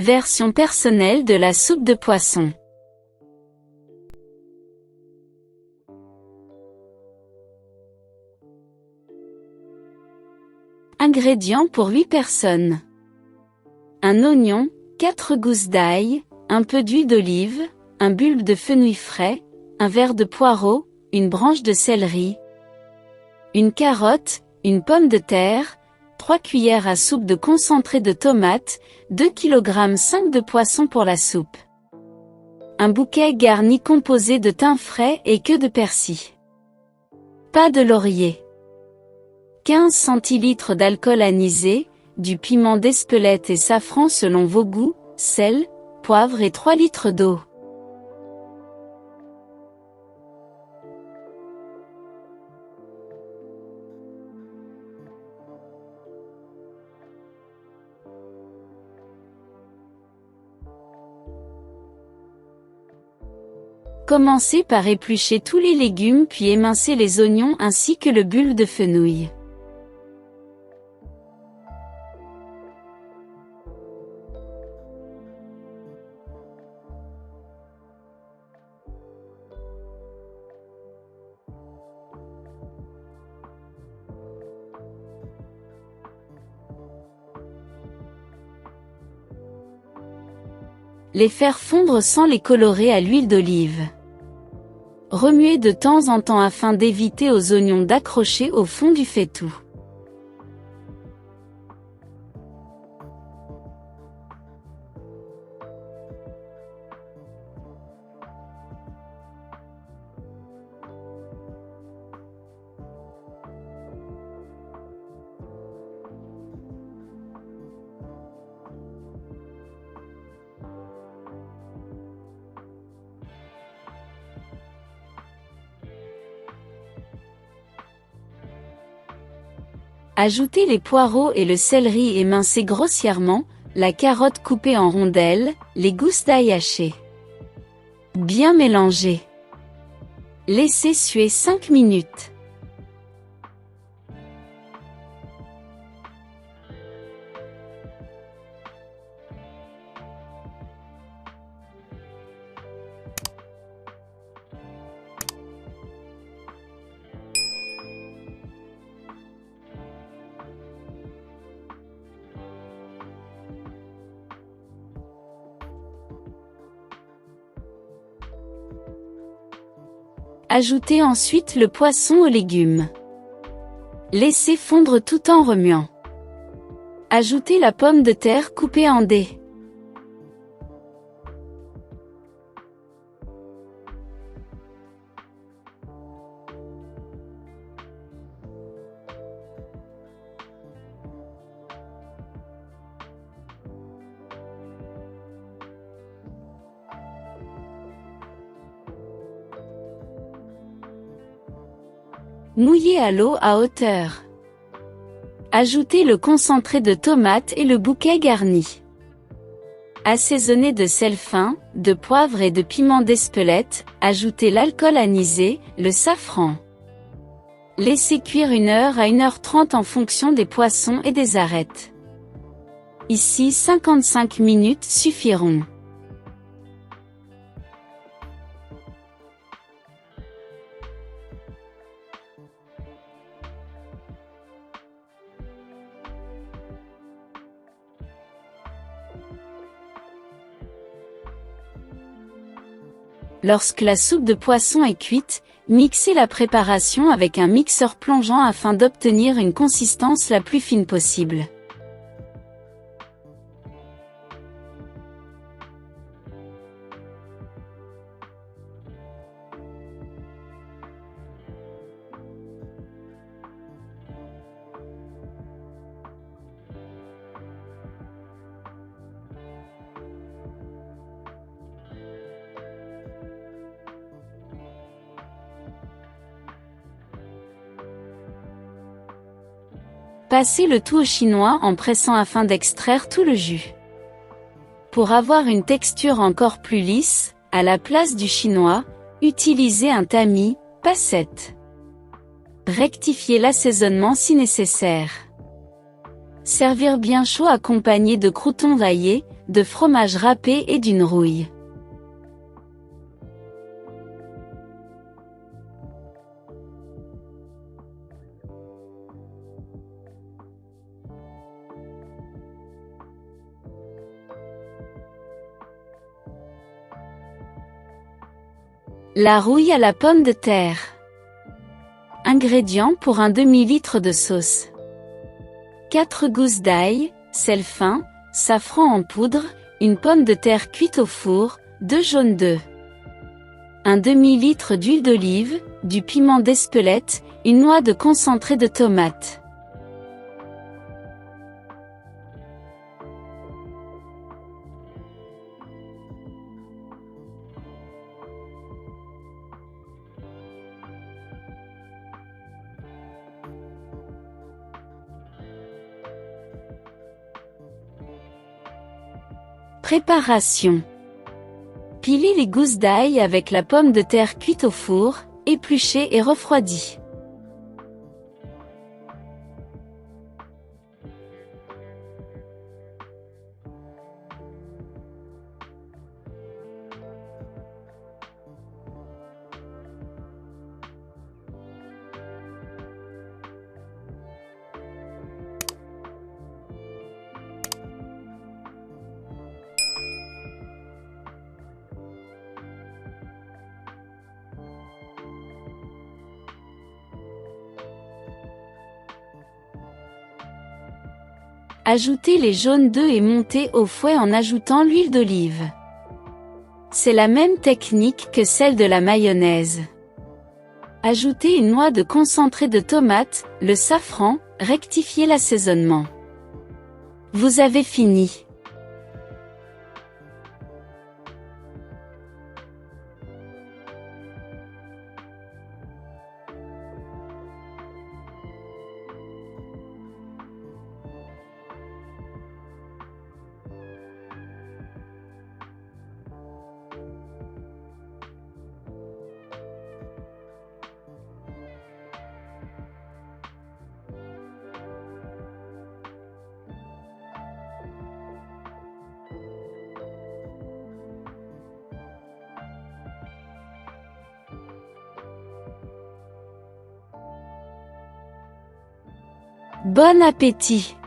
Version personnelle de la soupe de poisson. Ingrédients pour 8 personnes. Un oignon, 4 gousses d'ail, un peu d'huile d'olive, un bulbe de fenouil frais, un verre de poireau, une branche de céleri, une carotte, une pomme de terre, 3 cuillères à soupe de concentré de tomate, 2 kg 5 de poisson pour la soupe. Un bouquet garni composé de thym frais et queue de persil. Pas de laurier. 15 centilitres d'alcool anisé, du piment d'Espelette et safran selon vos goûts, sel, poivre et 3 litres d'eau. Commencez par éplucher tous les légumes puis émincer les oignons ainsi que le bulbe de fenouil. Les faire fondre sans les colorer à l'huile d'olive. Remuez de temps en temps afin d'éviter aux oignons d'accrocher au fond du faitout. Ajoutez les poireaux et le céleri émincés grossièrement, la carotte coupée en rondelles, les gousses d'ail hachées. Bien mélanger. Laissez suer 5 minutes. Ajoutez ensuite le poisson aux légumes. Laissez fondre tout en remuant. Ajoutez la pomme de terre coupée en dés. Mouillez à l'eau à hauteur. Ajoutez le concentré de tomate et le bouquet garni. Assaisonnez de sel fin, de poivre et de piment d'Espelette, ajoutez l'alcool anisé, le safran. Laissez cuire 1 heure à 1h30 en fonction des poissons et des arêtes. Ici 55 minutes suffiront. Lorsque la soupe de poisson est cuite, mixez la préparation avec un mixeur plongeant afin d'obtenir une consistance la plus fine possible. Passez le tout au chinois en pressant afin d'extraire tout le jus. Pour avoir une texture encore plus lisse, à la place du chinois, utilisez un tamis, passette. Rectifiez l'assaisonnement si nécessaire. Servir bien chaud accompagné de croûtons raillés, de fromage râpé et d'une rouille. La rouille à la pomme de terre. Ingrédients pour un demi-litre de sauce. 4 gousses d'ail, sel fin, safran en poudre, une pomme de terre cuite au four, 2 jaunes d'œufs. Un demi-litre d'huile d'olive, du piment d'Espelette, une noix de concentré de tomate. Préparation. Pilez les gousses d'ail avec la pomme de terre cuite au four, épluchée et refroidie. Ajoutez les jaunes d'œufs et montez au fouet en ajoutant l'huile d'olive. C'est la même technique que celle de la mayonnaise. Ajoutez une noix de concentré de tomate, le safran, rectifiez l'assaisonnement. Vous avez fini. Bon appétit!